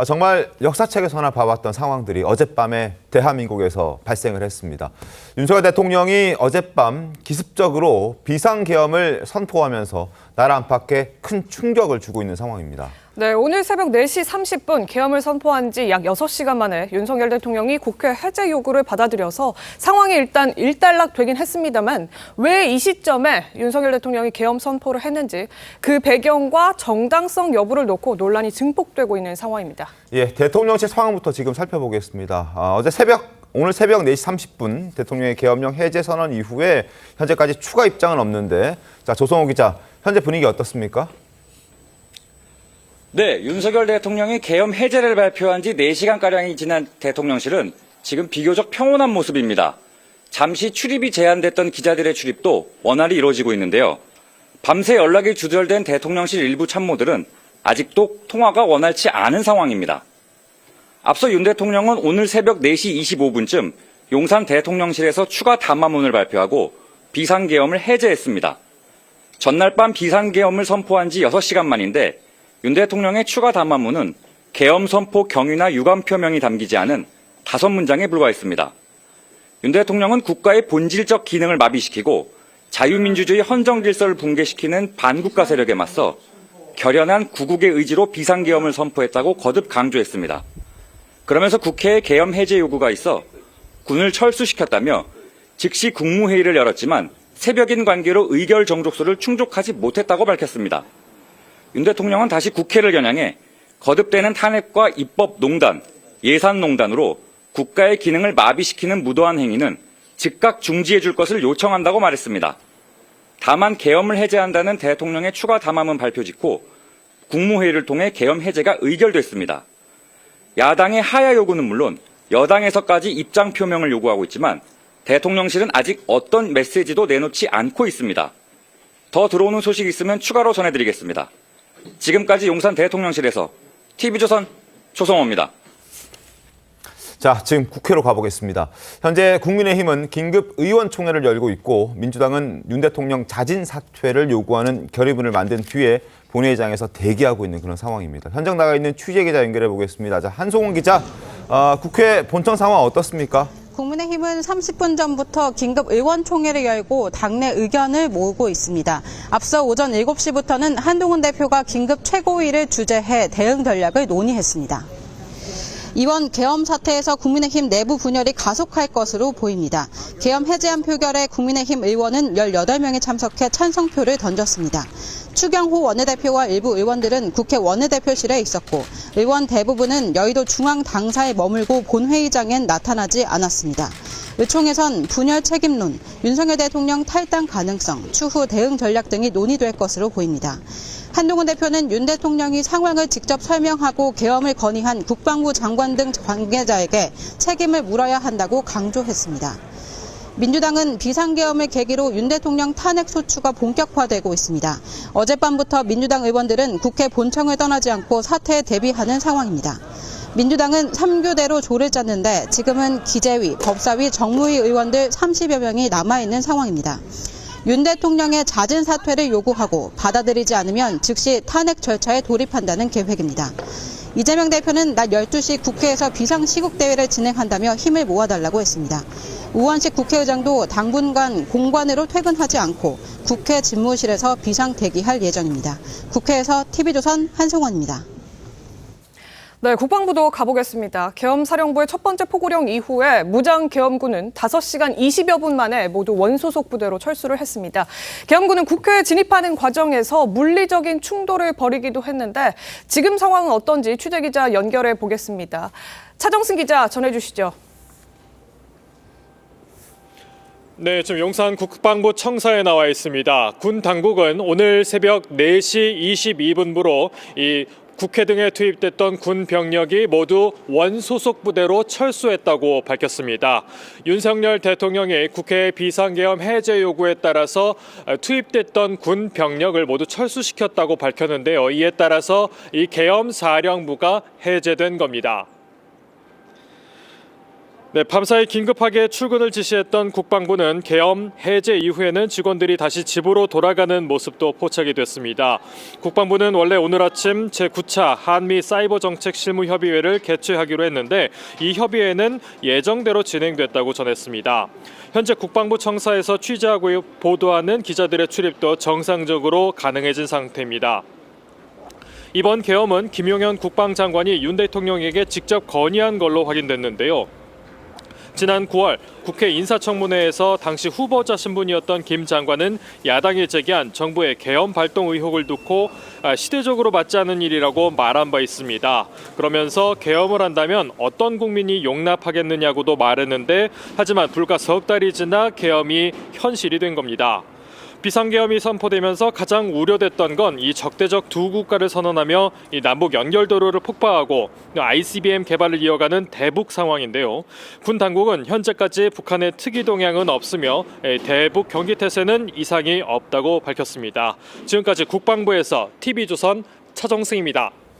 정말 역사책에서나 봐왔던 상황들이 어젯밤에 대한민국에서 발생을 했습니다. 윤석열 대통령이 어젯밤 기습적으로 비상계엄을 선포하면서 나라 안팎에 큰 충격을 주고 있는 상황입니다. 네, 오늘 새벽 4시 30분 계엄을 선포한 지 약 6시간 만에 윤석열 대통령이 국회 해제 요구를 받아들여서 상황이 일단 일단락되긴 했습니다만 왜 이 시점에 윤석열 대통령이 계엄 선포를 했는지 그 배경과 정당성 여부를 놓고 논란이 증폭되고 있는 상황입니다. 예, 대통령실 상황부터 지금 살펴보겠습니다. 오늘 새벽 4시 30분 대통령의 계엄령 해제 선언 이후에 현재까지 추가 입장은 없는데, 조성호 기자, 현재 분위기 어떻습니까? 네, 윤석열 대통령이 계엄 해제를 발표한 지 4시간가량이 지난 대통령실은 지금 비교적 평온한 모습입니다. 잠시 출입이 제한됐던 기자들의 출입도 원활히 이루어지고 있는데요. 밤새 연락이 두절된 대통령실 일부 참모들은 아직도 통화가 원활치 않은 상황입니다. 앞서 윤 대통령은 오늘 새벽 4시 25분쯤 용산 대통령실에서 추가 담화문을 발표하고 비상계엄을 해제했습니다. 전날 밤 비상계엄을 선포한 지 6시간 만인데 윤 대통령의 추가 담화문은 계엄 선포 경위나 유감 표명이 담기지 않은 5문장에 불과했습니다. 윤 대통령은 국가의 본질적 기능을 마비시키고 자유민주주의 헌정 질서를 붕괴시키는 반국가 세력에 맞서 결연한 구국의 의지로 비상계엄을 선포했다고 거듭 강조했습니다. 그러면서 국회에 계엄 해제 요구가 있어 군을 철수시켰다며 즉시 국무회의를 열었지만 새벽인 관계로 의결 정족수를 충족하지 못했다고 밝혔습니다. 윤 대통령은 다시 국회를 겨냥해 거듭되는 탄핵과 입법농단, 예산농단으로 국가의 기능을 마비시키는 무도한 행위는 즉각 중지해 줄 것을 요청한다고 말했습니다. 다만 계엄을 해제한다는 대통령의 추가 담화문 발표 직후 국무회의를 통해 계엄 해제가 의결됐습니다. 야당의 하야 요구는 물론 여당에서까지 입장 표명을 요구하고 있지만 대통령실은 아직 어떤 메시지도 내놓지 않고 있습니다. 더 들어오는 소식이 있으면 추가로 전해드리겠습니다. 지금까지 용산 대통령실에서 TV조선 조성호입니다. 지금 국회로 가보겠습니다. 현재 국민의힘은 긴급 의원총회를 열고 있고 민주당은 윤 대통령 자진 사퇴를 요구하는 결의문을 만든 뒤에 본회의장에서 대기하고 있는 그런 상황입니다. 현장 나가 있는 취재기자 연결해 보겠습니다. 한송원 기자, 국회 본청 상황 어떻습니까? 국민의힘은 30분 전부터 긴급 의원총회를 열고 당내 의견을 모으고 있습니다. 앞서 오전 7시부터는 한동훈 대표가 긴급 최고위를 주재해 대응 전략을 논의했습니다. 이번 계엄 사태에서 국민의힘 내부 분열이 가속할 것으로 보입니다. 계엄 해제안 표결에 국민의힘 의원은 18명이 참석해 찬성표를 던졌습니다. 추경호 원내대표와 일부 의원들은 국회 원내대표실에 있었고 의원 대부분은 여의도 중앙당사에 머물고 본회의장엔 나타나지 않았습니다. 의총에선 분열 책임론, 윤석열 대통령 탈당 가능성, 추후 대응 전략 등이 논의될 것으로 보입니다. 한동훈 대표는 윤 대통령이 상황을 직접 설명하고 계엄을 건의한 국방부 장관 등 관계자에게 책임을 물어야 한다고 강조했습니다. 민주당은 비상계엄을 계기로 윤 대통령 탄핵 소추가 본격화되고 있습니다. 어젯밤부터 민주당 의원들은 국회 본청을 떠나지 않고 사태에 대비하는 상황입니다. 민주당은 3교대로 조를 짰는데 지금은 기재위, 법사위, 정무위 의원들 30여 명이 남아있는 상황입니다. 윤 대통령의 자진 사퇴를 요구하고 받아들이지 않으면 즉시 탄핵 절차에 돌입한다는 계획입니다. 이재명 대표는 낮 12시 국회에서 비상시국대회를 진행한다며 힘을 모아달라고 했습니다. 우원식 국회의장도 당분간 공관으로 퇴근하지 않고 국회 집무실에서 비상대기할 예정입니다. 국회에서 TV조선 한송원입니다. 네, 국방부도 가보겠습니다. 계엄사령부의 첫 번째 포고령 이후에 무장계엄군은 5시간 20여 분 만에 모두 원소속 부대로 철수를 했습니다. 계엄군은 국회에 진입하는 과정에서 물리적인 충돌을 벌이기도 했는데 지금 상황은 어떤지 취재기자 연결해 보겠습니다. 차정승 기자 전해주시죠. 네, 지금 용산 국방부 청사에 나와 있습니다. 군 당국은 오늘 새벽 4시 22분부로 이 국회 등에 투입됐던 군 병력이 모두 원소속 부대로 철수했다고 밝혔습니다. 윤석열 대통령이 국회 비상계엄 해제 요구에 따라서 투입됐던 군 병력을 모두 철수시켰다고 밝혔는데요. 이에 따라서 이 계엄 사령부가 해제된 겁니다. 네, 밤사이 긴급하게 출근을 지시했던 국방부는 계엄 해제 이후에는 직원들이 다시 집으로 돌아가는 모습도 포착이 됐습니다. 국방부는 원래 오늘 아침 제9차 한미 사이버 정책 실무 협의회를 개최하기로 했는데 이 협의회는 예정대로 진행됐다고 전했습니다. 현재 국방부 청사에서 취재하고 보도하는 기자들의 출입도 정상적으로 가능해진 상태입니다. 이번 계엄은 김용현 국방장관이 윤 대통령에게 직접 건의한 걸로 확인됐는데요. 지난 9월 국회 인사청문회에서 당시 후보자 신분이었던 김 장관은 야당이 제기한 정부의 계엄 발동 의혹을 두고 시대적으로 맞지 않는 일이라고 말한 바 있습니다. 그러면서 계엄을 한다면 어떤 국민이 용납하겠느냐고도 말했는데 하지만 불과 석 달이 지나 계엄이 현실이 된 겁니다. 비상계엄이 선포되면서 가장 우려됐던 건 이 적대적 두 국가를 선언하며 이 남북 연결도로를 폭파하고 ICBM 개발을 이어가는 대북 상황인데요. 군 당국은 현재까지 북한의 특이 동향은 없으며 대북 경기 태세는 이상이 없다고 밝혔습니다. 지금까지 국방부에서 TV조선 차정승입니다.